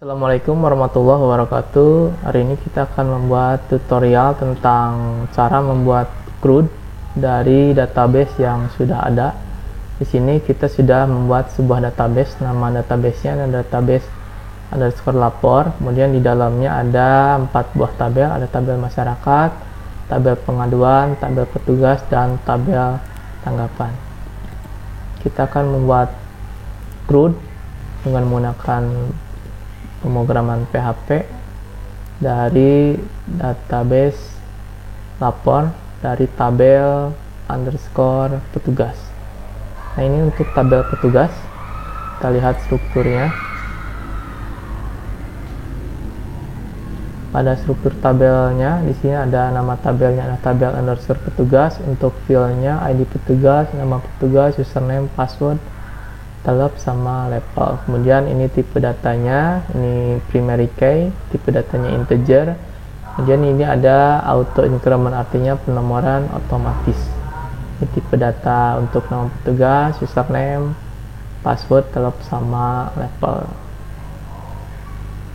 Assalamualaikum warahmatullahi wabarakatuh. Hari ini kita akan membuat tutorial tentang cara membuat CRUD dari database yang sudah ada. Di sini kita sudah membuat sebuah database, nama database-nya adalah database underscore lapor. Kemudian di dalamnya ada 4 buah tabel, ada tabel masyarakat, tabel pengaduan, tabel petugas, dan tabel tanggapan. Kita akan membuat CRUD dengan menggunakan pemrograman PHP dari database lapor dari tabel underscore petugas. Nah, ini untuk tabel petugas. Kita lihat strukturnya. Pada struktur tabelnya di sini ada nama tabelnya, ada tabel underscore petugas. Untuk filenya ID petugas, nama petugas, username, password, telep, sama level. Kemudian ini tipe datanya, ini primary key, tipe datanya integer. Kemudian ini ada auto increment, artinya penomoran otomatis. Ini tipe data untuk nama petugas, username, password, telep, sama level.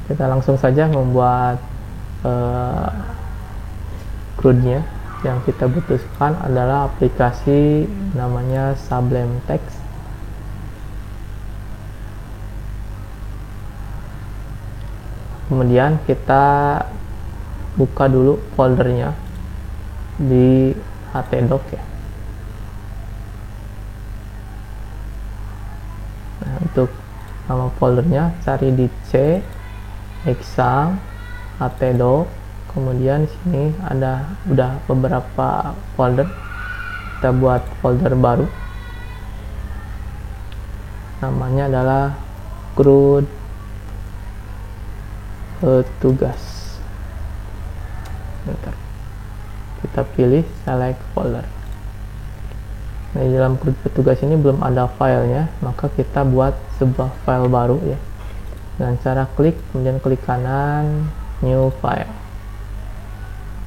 Kita langsung saja membuat CRUD-nya. Yang kita butuhkan adalah aplikasi namanya Sublime Text. Kemudian kita buka dulu foldernya di htdoc ya. Nah, untuk nama foldernya cari di C, exam, htdoc. Kemudian sini ada udah beberapa folder. Kita buat folder baru. Namanya adalah CRUD petugas. Bentar. Kita pilih select folder. Nah, di dalam CRUD petugas ini belum ada filenya, maka kita buat sebuah file baru ya. Dengan cara klik, kemudian klik kanan, new file.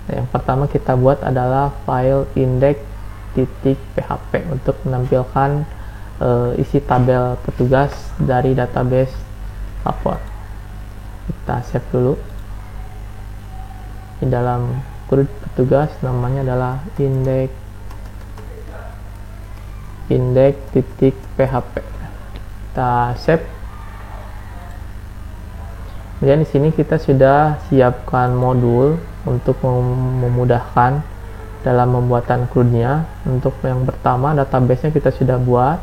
Nah, yang pertama kita buat adalah file index.php untuk menampilkan isi tabel petugas dari database lapor. Kita save dulu. Di dalam CRUD petugas namanya adalah index.php. Kita save. Kemudian di sini kita sudah siapkan modul untuk memudahkan dalam pembuatan CRUD-nya. Untuk yang pertama, database-nya kita sudah buat.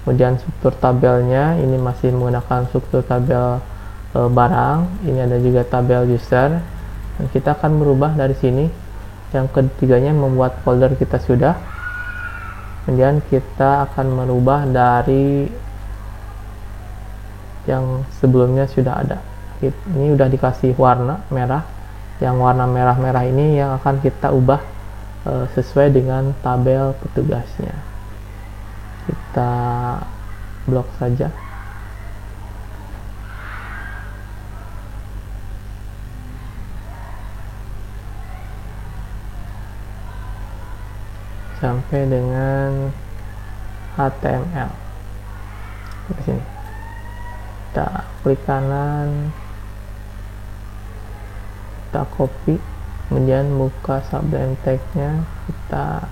Kemudian struktur tabelnya ini masih menggunakan struktur tabel barang. Ini ada juga tabel user. Dan kita akan merubah dari sini. Yang ketiganya membuat folder kita sudah. Kemudian kita akan merubah dari yang sebelumnya sudah ada. Ini udah dikasih warna merah. Yang warna merah-merah ini yang akan kita ubah sesuai dengan tabel petugasnya. Kita blok saja. Sampai dengan HTML. Di sini. Kita klik kanan, kita copy, kemudian buka Sublime Text-nya, kita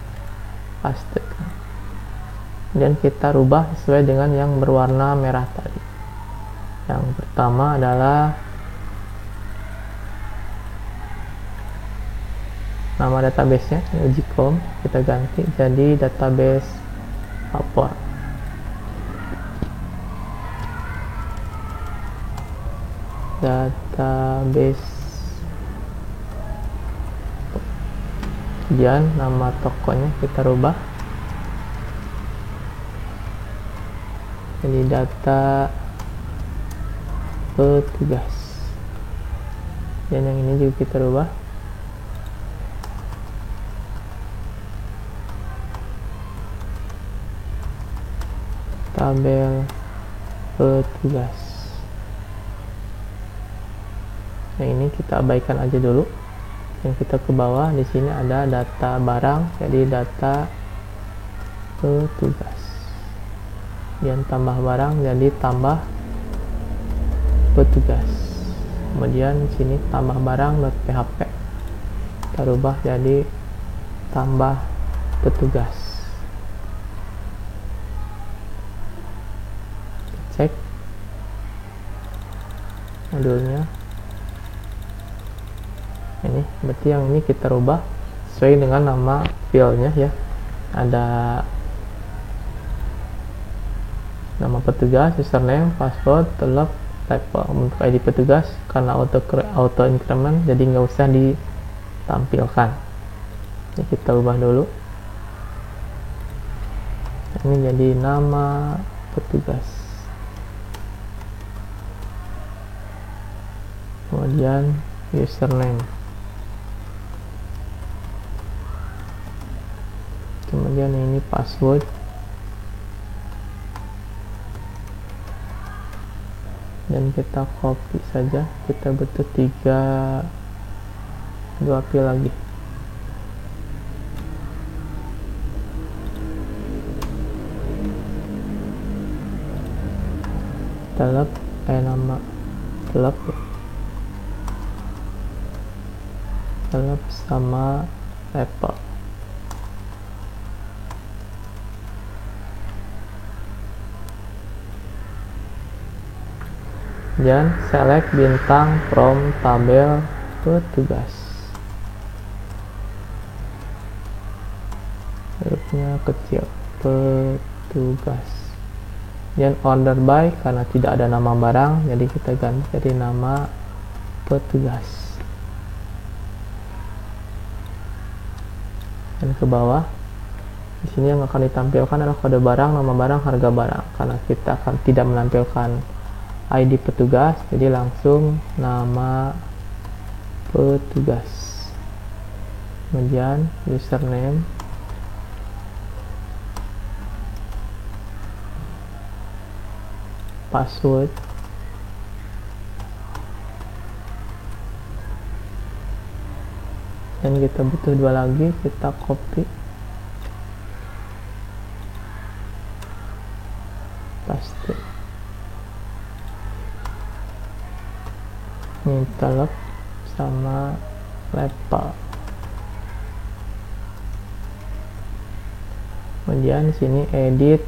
pastekan. Kemudian kita rubah sesuai dengan yang berwarna merah tadi. Yang pertama adalah nama database-nya, Ujicom, kita ganti jadi database lapor. Database. Kemudian nama tokonya kita rubah jadi data petugas. Dan yang ini juga kita rubah tabel petugas. Yang ini kita abaikan aja dulu. Yang kita ke bawah, di sini ada data barang, jadi data petugas. Dan tambah barang, jadi tambah petugas. Kemudian sini tambah barang.php kita rubah jadi tambah petugas. Cek modulnya, ini berarti yang ini kita rubah sesuai dengan nama filenya ya, ada nama petugas, username, password, telep, type. Untuk ID petugas karena auto increment jadi nggak usah ditampilkan. Ini kita ubah dulu, ini jadi nama petugas. Kemudian username, kemudian ini password, dan kita copy saja, kita butuh 2 pil lagi. Telep, nama telep ya, telep sama level. Dan select bintang from tabel petugas, hurufnya kecil, petugas. Dan order by karena tidak ada nama barang jadi kita ganti jadi nama petugas. Dan ke bawah di sini yang akan ditampilkan adalah kode barang, nama barang, harga barang. Karena kita akan tidak menampilkan ID petugas jadi langsung nama petugas. Kemudian username, password, dan kita butuh 2 lagi, kita copy paste. Ini telep sama level. Kemudian sini edit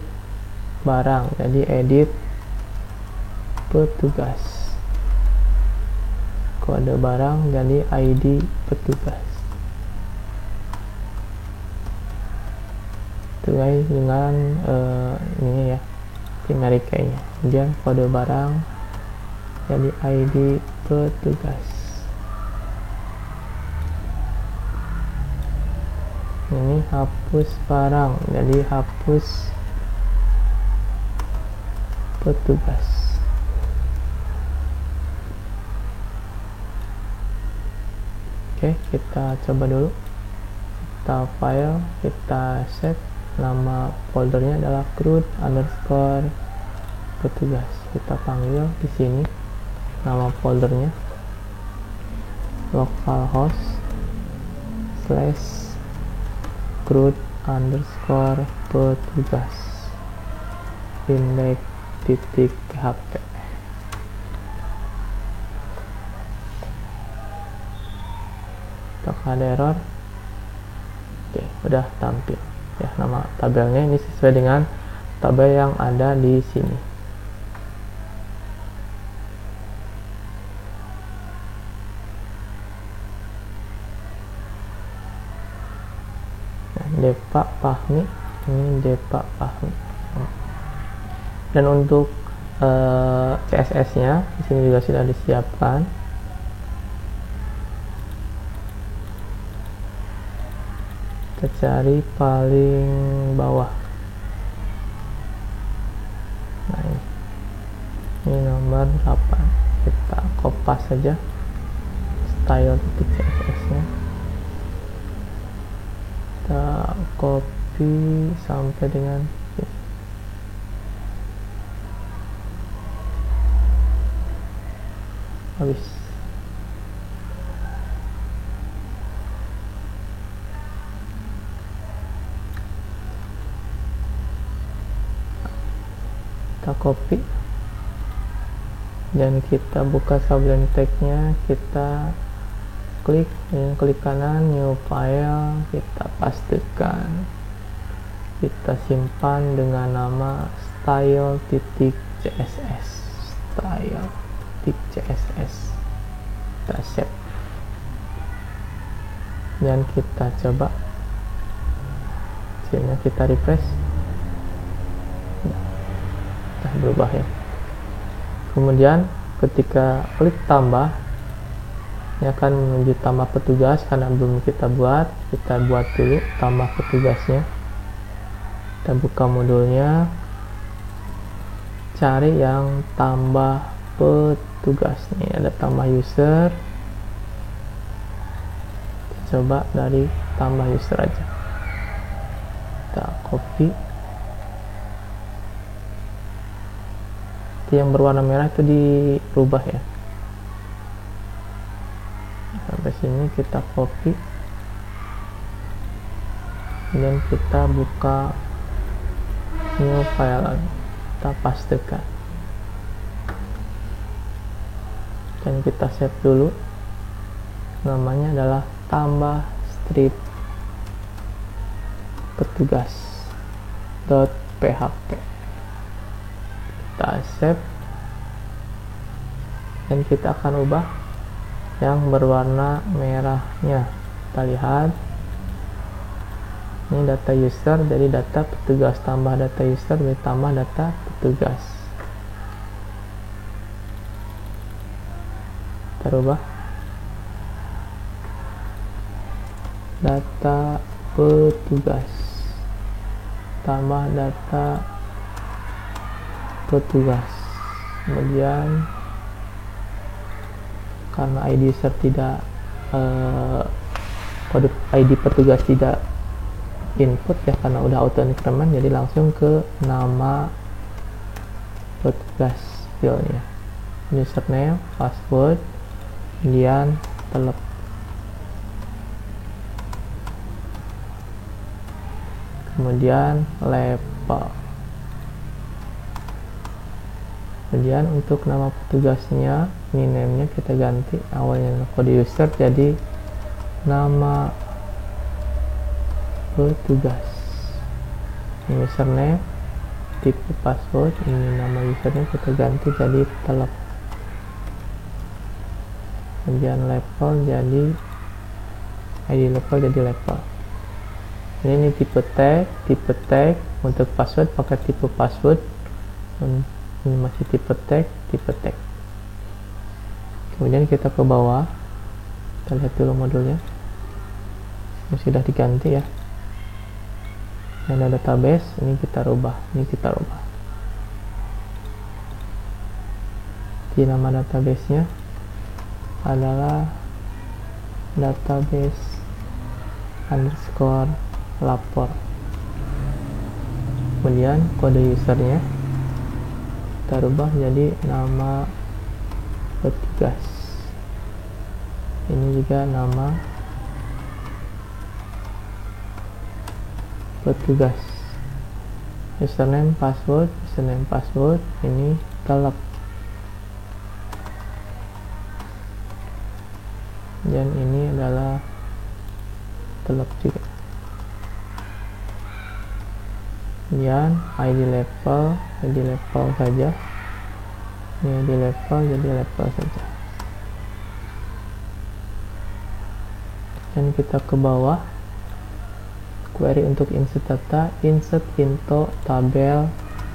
barang jadi edit petugas, kode barang jadi ID petugas. Sesuai dengan ini ya, primary key-nya. Kemudian kode barang jadi ID petugas. Ini hapus barang jadi hapus petugas. Oke, kita coba dulu. Kita file, kita save, nama foldernya adalah CRUD_petugas. Kita panggil di sini nama foldernya localhost /CRUD_petugas index.php. Ada error. Oke, udah tampil ya nama tabelnya. Ini sesuai dengan tabel yang ada di sini. Nah, Depak Fahmi, ini Depak Fahmi. Dan untuk CSS-nya di sini juga sudah disiapkan. Kita cari paling bawah. Nah, ini nomor 8. Kita kopas saja style.css-nya. Kita copy sampai dengan sini. Habis. Kita copy, dan kita buka Sublime Text-nya, kita klik kanan, new file, kita pastekan, kita simpan dengan nama style.css, kita save dan kita coba hasilnya, kita refresh. Nah, berubah ya. Kemudian ketika klik tambah, ini akan menuju tambah petugas karena belum kita buat dulu tambah petugasnya. Kita buka modulnya, cari yang tambah petugas. Nih ada tambah user, kita coba dari tambah user aja, kita copy. Yang berwarna merah itu dirubah ya. Sampai sini kita copy dan kita buka new file, kita pastekan dan kita save dulu. Namanya adalah tambah strip petugas.php. Kita save dan kita akan ubah yang berwarna merahnya. Kita lihat ini data user, jadi data petugas, tambah data user ditambah data petugas. Kita ubah data petugas tambah data petugas. Kemudian karena ID user tidak kode ID petugas tidak input ya, karena udah auto increment, jadi langsung ke nama petugas fieldnya, username, password, kemudian telep. Kemudian level. Kemudian untuk nama petugasnya, ini name-nya kita ganti, awalnya kode user jadi nama petugas. Ini username, tipe password, ini nama usernya kita ganti jadi telep. Kemudian level jadi ID level jadi level. Ini tipe tag untuk password pakai tipe password. Ini masih tipe tag. Kemudian kita ke bawah, kita lihat dulu modulnya. Ini sudah diganti ya. Ini ada database, ini kita rubah. Di nama database-nya adalah database underscore lapor. Kemudian kode usernya kita rubah jadi nama petugas. Ini juga nama petugas. Username password, ini telep. Dan ini adalah telep juga. Kemudian ID level saja. Ini ID level jadi level saja. Dan kita ke bawah, query untuk insert data, insert into tabel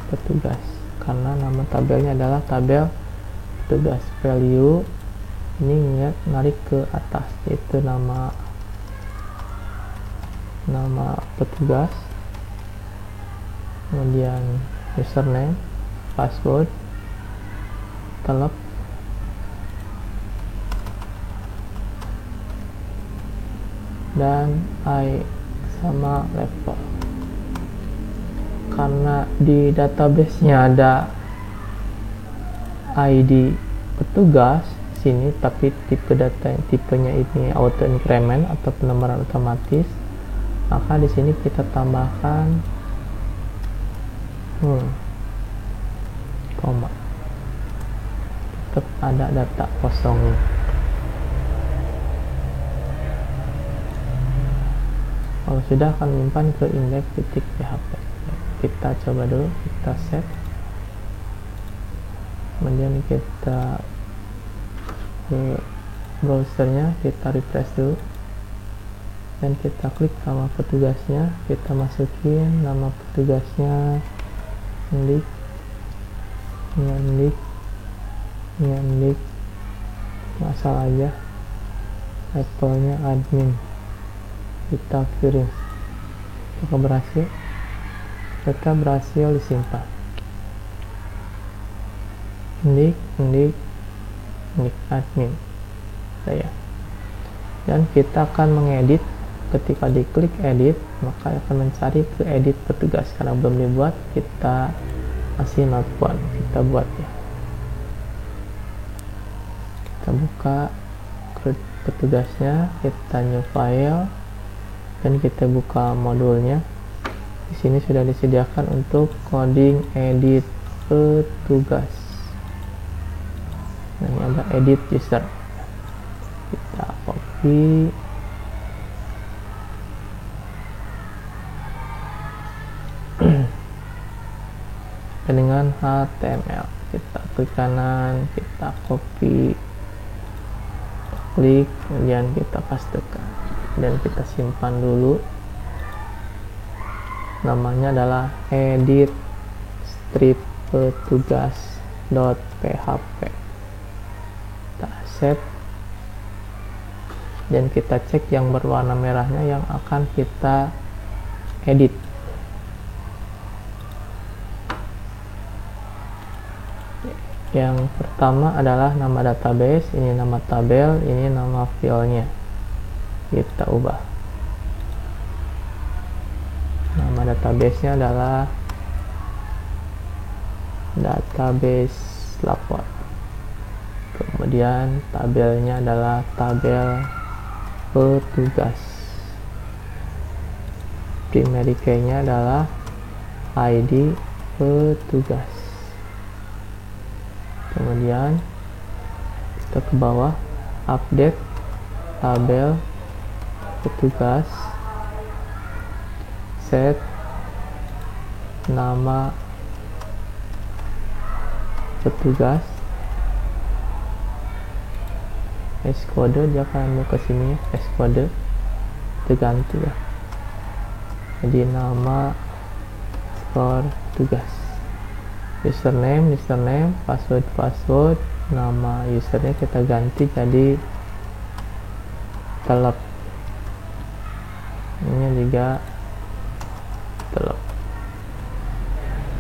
petugas, karena nama tabelnya adalah tabel petugas. Value ini narik ke atas, yaitu nama petugas. Kemudian username, password, telep, dan I sama level. Karena di database-nya ada ID petugas sini, tapi tipenya ini auto increment atau penomoran otomatis, maka di sini kita tambahkan koma. ada data kosongnya. Kalau sudah akan menyimpan ke index.php. Kita coba dulu, kita save, kemudian kita ke browsernya, kita refresh dulu, dan kita klik nama petugasnya, kita masukin nama petugasnya nyandik masalah aja, levelnya admin, kita kirim. Apakah berhasil? Data berhasil disimpan. Ndik admin saya. Dan kita akan mengedit. Ketika diklik edit, maka akan mencari ke edit petugas. Karena belum dibuat, kita masih melakukan, kita buat ya. Kita buka petugasnya, kita new file, dan kita buka modulnya. Di sini sudah disediakan untuk coding edit petugas. Nah, ini ada edit user. Kita copy, dengan HTML kita klik kanan, kita copy, klik, kemudian kita pastekan dan kita simpan dulu. Namanya adalah edit strip petugas.php. Kita save dan kita cek yang berwarna merahnya yang akan kita edit. Yang pertama adalah nama database, ini nama tabel, ini nama filenya. Kita ubah. Nama database-nya adalah database lapor. Kemudian tabelnya adalah tabel petugas. Primary key-nya adalah ID petugas. Kemudian kita ke bawah, update tabel petugas, set nama petugas, skode jangan mau ke sini, skode terganti ya, jadi nama petugas. Username, password, nama usernya kita ganti jadi telep, ini juga telep.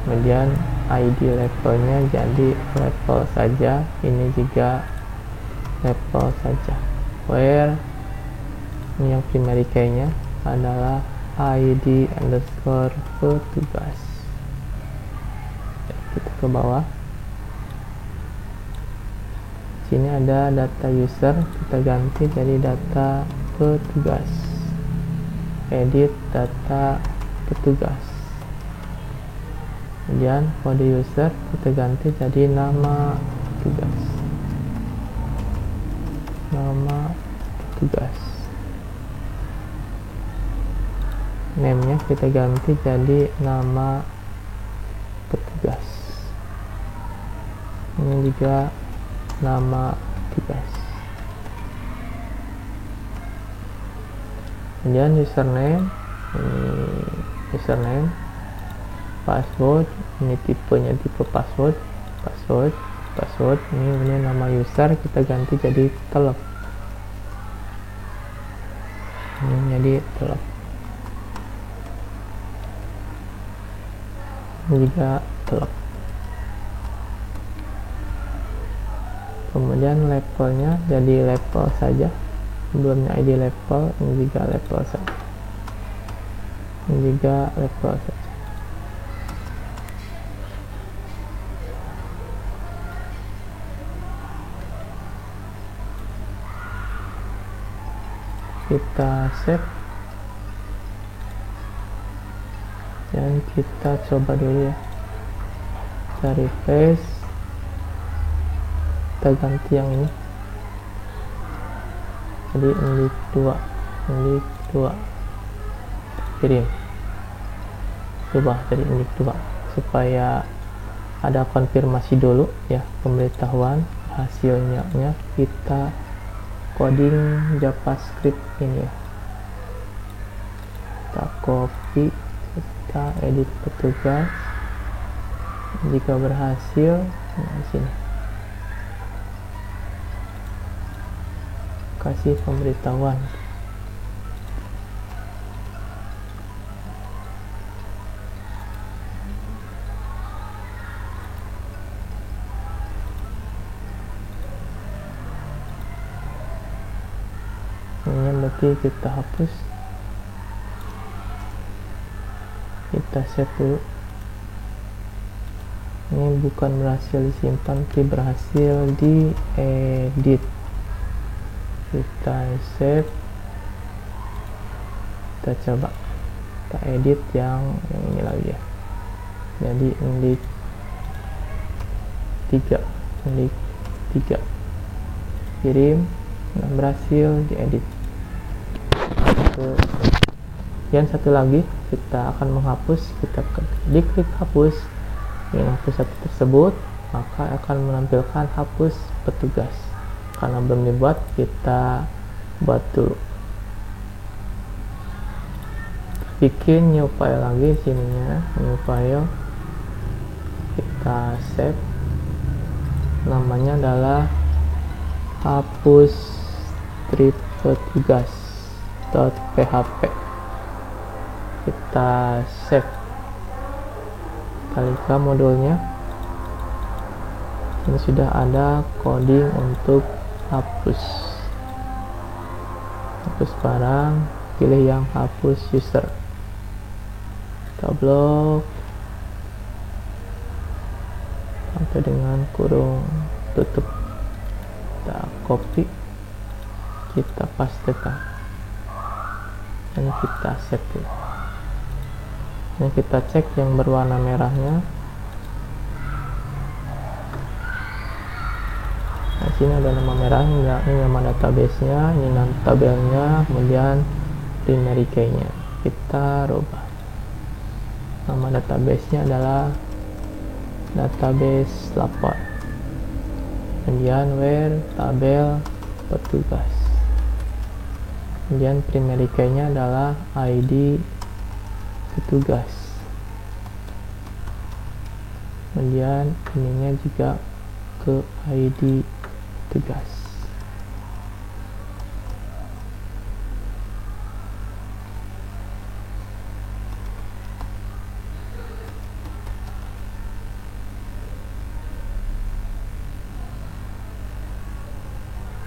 Kemudian ID levelnya jadi level saja, ini juga level saja. Where ini yang primary key-nya adalah ID underscore petugas. Kita ke bawah, sini ada data user, kita ganti jadi data petugas. Edit data petugas, kemudian kode user kita ganti jadi nama petugas, nama petugas. Name nya kita ganti jadi nama petugas, ini juga nama petugas. Kemudian username, password, ini tipenya tipe password, ini nama user kita ganti jadi telep, ini jadi telep, ini juga telep. Kemudian levelnya jadi level saja, sebelumnya ID level, ini juga level saja, ini juga level saja. Kita save dan kita coba dulu ya, kita refresh, kita ganti yang ini, jadi index 2 kirim, coba jadi index 2 supaya ada konfirmasi dulu ya, pemberitahuan hasilnya. Kita coding JavaScript ini ya, kita copy, kita edit petugas, jika berhasil di sini kasih pemberitahuan. Ini berarti kita hapus, kita save dulu. Ini bukan berhasil disimpan, tapi berhasil diedit. Kita save, kita coba kita edit yang ini lagi ya, jadi index 3 kirim, dan berhasil diedit. Dan satu lagi kita akan menghapus, kita diklik hapus, ingin hapus satu tersebut, maka akan menampilkan hapus petugas. Karena belum dibuat, kita buat dulu, bikin new file lagi sininya, new file, kita save, namanya adalah hapus strip petugas.php. Kita save, kita buka modulnya. Ini sudah ada coding untuk hapus barang, pilih yang hapus user, kita blok sampai dengan kurung tutup, kita copy, kita pastekan, dan kita save dulu. Ini kita cek yang berwarna merahnya. Nah, sini ada nama merahnya, ini nama database-nya, ini nama tabelnya, kemudian primary key-nya. Kita rubah. Nama database-nya adalah database lapor. Kemudian where tabel petugas. Kemudian primary key-nya adalah ID petugas. Kemudian ininya juga ke ID petugas.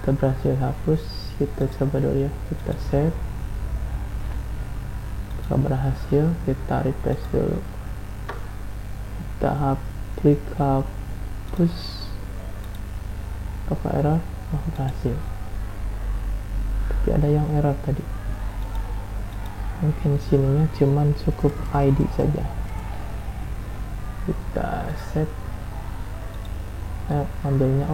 Kita berhasil hapus, kita coba dulu ya, kita save. Jika berhasil, kita refresh dulu, kita klik hapus. Apa error? Oh, berhasil, tapi ada yang error tadi, mungkin sininya cuman cukup ID saja. Kita set, ambilnya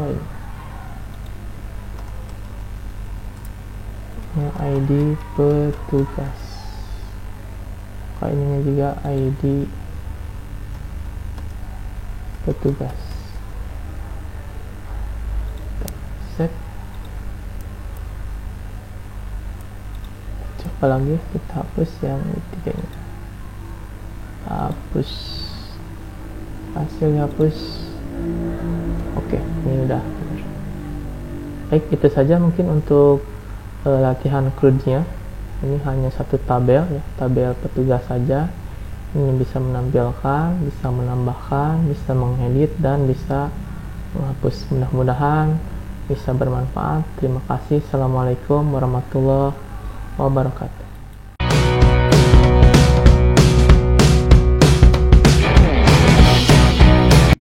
ini ID petugas, ininya juga ID petugas. Set, coba lagi, kita hapus yang tiganya, hapus, hasil hapus. Oke, ini udah. Baik, itu saja mungkin untuk latihan CRUD-nya. Ini hanya satu tabel ya, tabel petugas saja. Ini bisa menampilkan, bisa menambahkan, bisa mengedit, dan bisa menghapus. Mudah-mudahan bisa bermanfaat. Terima kasih. Assalamualaikum warahmatullahi wabarakatuh.